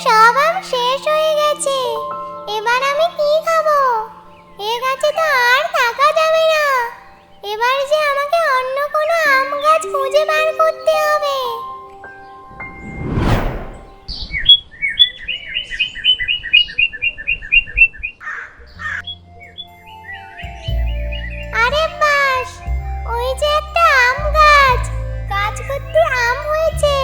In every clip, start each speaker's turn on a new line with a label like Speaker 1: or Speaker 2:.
Speaker 1: সব আম শেষ হয়ে গেছে। এবার আমি কি খাবো? এ গাছে তো আর থাকা যাবে না। এবার যে আমাকে অন্য কোনো আম গাছ খুঁজে বার করতে হবে। আরে বাস, ওই যে একটা আম গাছ, গাছ ভর্তি আম হয়েছে।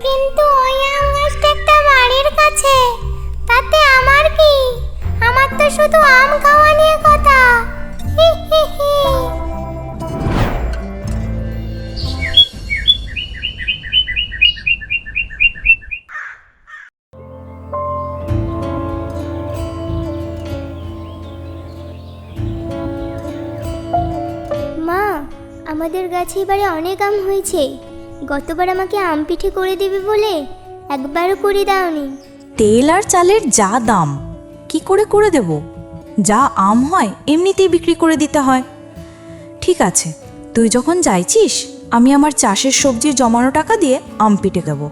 Speaker 1: কিন্তু ওই আম গাছটা একটা বাড়ির কাছে, তাতে আমার কি? আমার তো শুধু আম খাওয়া নিয়ে কথা। হি হি হি। মা, আমাদের গাছে এবারে অনেক আম হয়েছে। গতবার আমাকে আম পিঠে করে দেবে বলে একবারও করে দাওনি।
Speaker 2: তেল আর চালের যা দাম, কি করে করে দেব? যা আম হয় এমনিতেই বিক্রি করে দিতে হয়। ঠিক আছে, তুই যখন চাইছিস, আমি আমার চাষের সবজির জমানো টাকা দিয়ে আম পিঠে দেবো।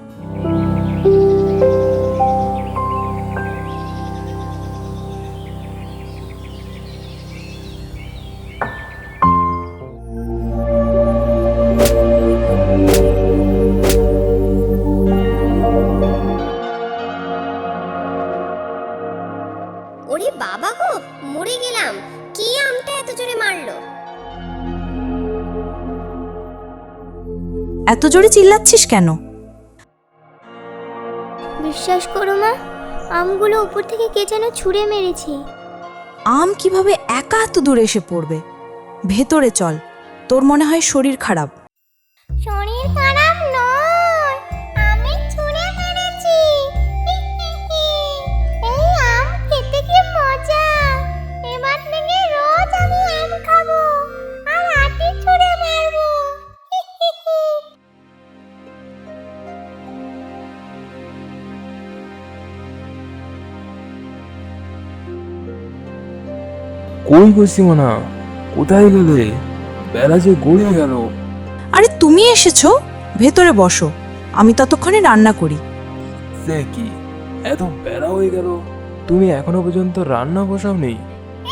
Speaker 1: ওরে বাবা গো, মরে গেলাম। কি আমটা এত জোরে মারলো?
Speaker 2: এত জোরে চিল্লাচ্ছিস কেন?
Speaker 1: বিশ্বাস করো মা, আমগুলো উপর থেকে কে যেন ছুঁড়ে মেরেছে।
Speaker 2: আম কিভাবে একা এত দূরে এসে পড়বে? ভেতরে চল, তোর মনে হয় শরীর খারাপ।
Speaker 1: শরীর খারাপ নয়, আমি ছুঁড়ে মেরেছি। এই আম খেতে কি মজা! এবার থেকে রোজ আমি আম খাবো আর আটি ছুঁড়ে মারবো।
Speaker 3: কই গো সীমানা, কোথায় গেলে? বেলা যে গড়িয়ে গেল।
Speaker 2: আরে তুমি এসেছো, ভেতরে বসো, আমি ততক্ষণে রান্না করি।
Speaker 3: সে কি, এত বেলা হয়ে গেল, তুমি এখনো পর্যন্ত রান্না বসাওনি?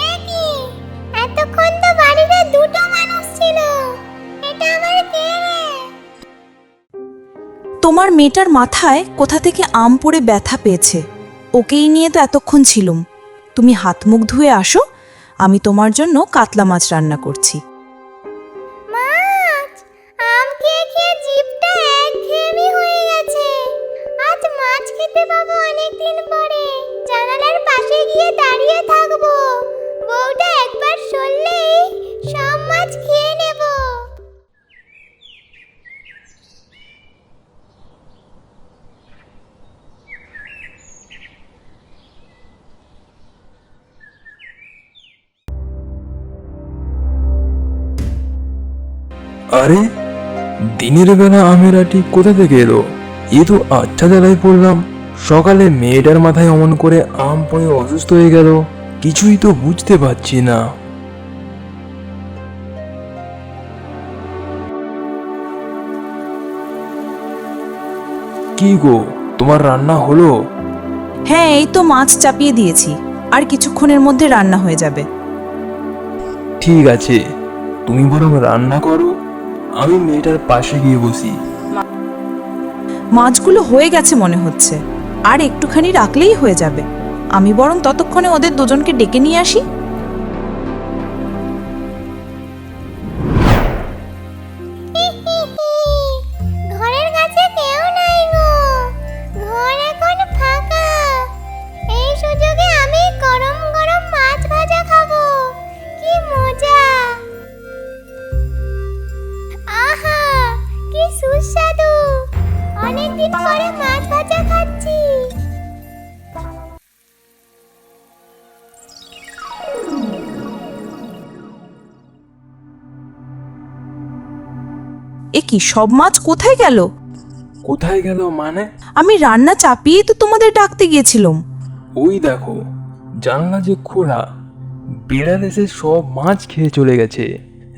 Speaker 1: এ কি, এতক্ষণ তো বাড়িতে দুটো মানুষ ছিল। এটা আবার কে রে?
Speaker 2: তোমার মেয়েটার মাথায় কোথা থেকে আম পড়ে ব্যথা পেয়েছে, ওকেই নিয়ে তো এতক্ষণ ছিলুম। তুমি হাত মুখ ধুয়ে আসো, আমি তোমার জন্য কাতলা মাছ রান্না করছি।
Speaker 1: মাছ! আম খেয়ে খেয়ে জিভটা একঘেয়েমি হয়ে গেছে। আজ মাছ খেতে পাবো অনেকদিন পরে। জানালার পাশে গিয়ে দাঁড়িয়ে থাকবো। বউটা একবার সরলেই সব মাছ খেয়ে নেব।
Speaker 3: আরে, দিনের বেলা আমের আটি কোথা থেকে এলো? এ তো আচ্ছা জ্বালায় পড়লাম। সকালে মেয়েটার মাথায় অমন করে আম পড়ে অসুস্থ হয়ে গেল, কিছুই তো বুঝতে পারছি না। কি গো, তোমার রান্না হলো?
Speaker 2: হ্যাঁ, এই তো মাছ চাপিয়ে দিয়েছি, আর কিছুক্ষণের মধ্যে রান্না হয়ে যাবে।
Speaker 3: ঠিক আছে, তুমি বরং রান্না করো, আমি মেয়েটার পাশে গিয়ে বসি।
Speaker 2: মাছগুলো হয়ে গেছে মনে হচ্ছে, আর একটুখানি রাখলেই হয়ে যাবে। আমি বরং ততক্ষণে ওদের দুজনকে ডেকে নিয়ে আসি।
Speaker 1: ঘরের কাছে কেউ নাই গো, ঘর এখন ফাঁকা। এই সুযোগে আমি গরম গরম মাছ ভাজা খাবো। কি মজা! আহা, কি সুস্বাদু! অনেকদিন পরে মাছ ভাজা খাচ্ছি।
Speaker 2: এ কি, সব মাছ কোথায় গেল?
Speaker 3: কোথায় গেল মানে?
Speaker 2: আমি রান্না চাপিয়েই তো তোমাদের ডাকতে গিয়েছিলাম।
Speaker 3: ওই দেখো, জানলা যে খোলা, বিড়াল এসে সব মাছ খেয়ে চলে গেছে।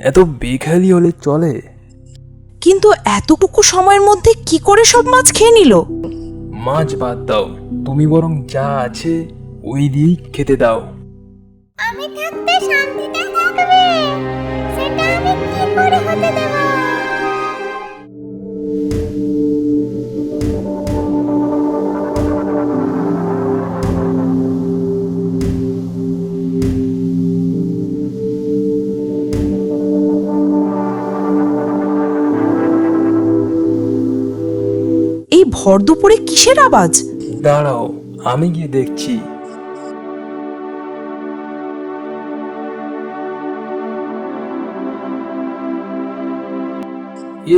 Speaker 3: এত বেখেয়ালি হলে চলে?
Speaker 2: কিন্তু এতটুকু সময়ের মধ্যে কি করে সব মাছ খেয়ে নিল?
Speaker 3: মাছ বাদ দাও, তুমি বরং যা আছে ওই দিয়েই খেতে দাও।
Speaker 1: আমি থাকতে শান্তিতে থাকবে, সেটা আমি কি করে হতে দেব?
Speaker 2: এই ভর দুপুরে কিসের আওয়াজ?
Speaker 3: দাঁড়াও, আমি গিয়ে দেখছি।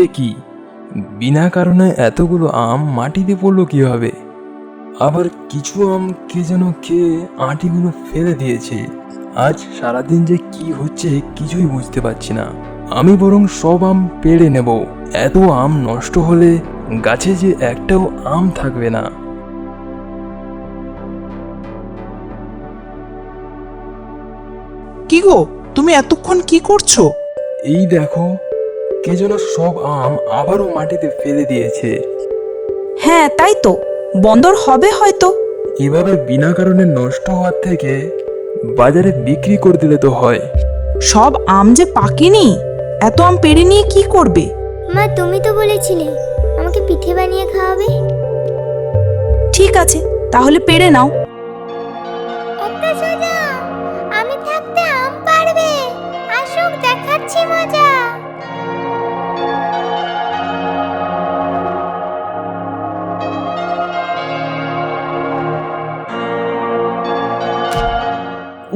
Speaker 3: এ কি, বিনা কারণে এতগুলো আম মাটিতে পড়লো কিভাবে? আবার কিছু আম কে যেন খেয়ে আঁটিগুলো ফেলে দিয়েছে। আজ সারাদিন যে কি হচ্ছে কিছুই বুঝতে পারছি না। আমি বরং সব আম পেড়ে নেব, এত আম নষ্ট হলে গাছে যে একটাও আম থাকবে না।
Speaker 4: কি গো, তুমি এতক্ষণ কি করছো?
Speaker 3: এই দেখো, কে যেন সব আম আবারও মাটিতে ফেলে দিয়েছে।
Speaker 2: হ্যাঁ তাই তো, বন্দর হবে হয়তো।
Speaker 3: এভাবে বিনা কারণে নষ্ট হওয়ার থেকে বাজারে বিক্রি করে দিলে তো হয়।
Speaker 2: সব আম যে পাকেনি, এত আম পেড়ে নিয়ে কি করবে?
Speaker 1: মা, তুমি তো বলেছিলে আমাকে পিঠে বানিয়ে খাওয়াবে।
Speaker 2: ঠিক আছে, তাহলে পেড়ে নাও।
Speaker 1: একটা সোজা, আমি থাকতে আম পারবে, আসুক দেখাচ্ছি মজা।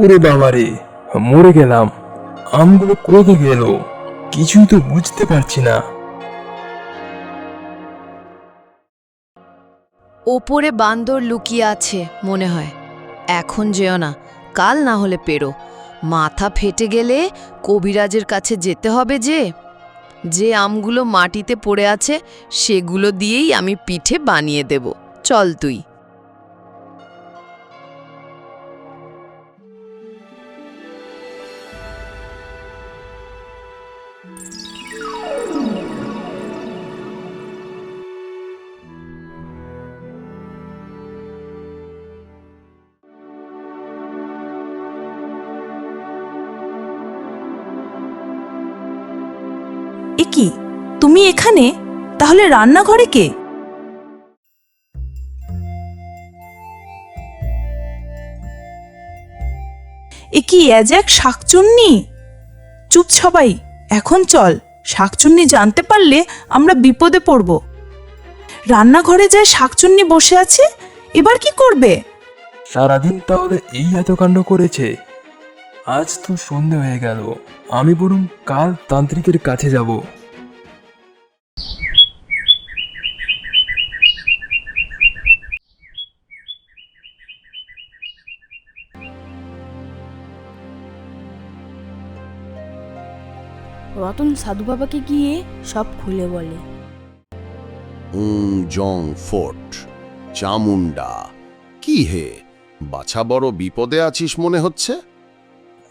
Speaker 3: ওরে বাবারে, মরে গেলাম। আমগুলো কোথায় গেল কিছুই তো বুঝতে পারছি না।
Speaker 5: ওপরে বান্দর লুকিয়ে আছে মনে হয়। এখন যেও না, কাল না হলে পেরো। মাথা ফেটে গেলে কবিরাজের কাছে যেতে হবে। যে আমগুলো মাটিতে পড়ে আছে সেগুলো দিয়েই আমি পিঠে বানিয়ে দেব। চল তুই।
Speaker 2: এ কি, তুমি এখানে? তাহলে রান্নাঘরে কে? এ কি, এজ এক শাকচুন্নি? চুপ সবাই, এখন চল। শাকচুন্নি জানতে পারলে আমরা বিপদে পড়ব। রান্নাঘরে যায় শাকচুন্নি বসে আছে, এবার কি করবে?
Speaker 3: সারাদিন তাহলে এই এত কাণ্ড করেছে। আজ তো সন্ধে হয়ে গেল, আমি বরং কাল তান্ত্রিকের কাছে যাব।
Speaker 6: রতন সাধু বাবাকে গিয়ে সব খুলে বলে।
Speaker 7: জং ফোর্ট চামুন্ডা, কি হে বাছা, বড় বিপদে আছিস মনে হচ্ছে।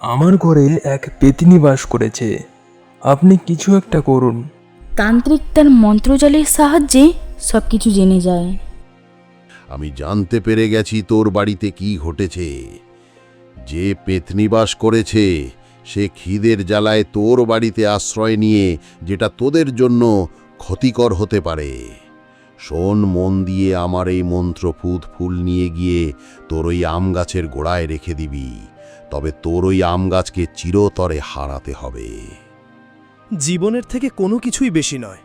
Speaker 3: আমার ঘরে এক পেতনি বাস করেছে, আপনি কিছু একটা করুন।
Speaker 6: তান্ত্রিক তার মন্ত্রজালের সাহায্যে সবকিছু জেনে যায়।
Speaker 7: আমি জানতে পেরে গেছি তোর বাড়িতে কি ঘটেছে। যে পেতনি বাস করেছে সে খিদের জ্বালায় তোর বাড়িতে আশ্রয় নিয়ে, যেটা তোদের জন্য ক্ষতিকর হতে পারে। শোন মন দিয়ে, আমার এই মন্ত্রপুত ফুল নিয়ে গিয়ে তোর ওই আম গাছের গোড়ায় রেখে দিবি, তবে তোর ওই আম গাছকে চিরতরে হারাতে হবে।
Speaker 8: জীবনের থেকে কোনো কিছুই বেশি নয়।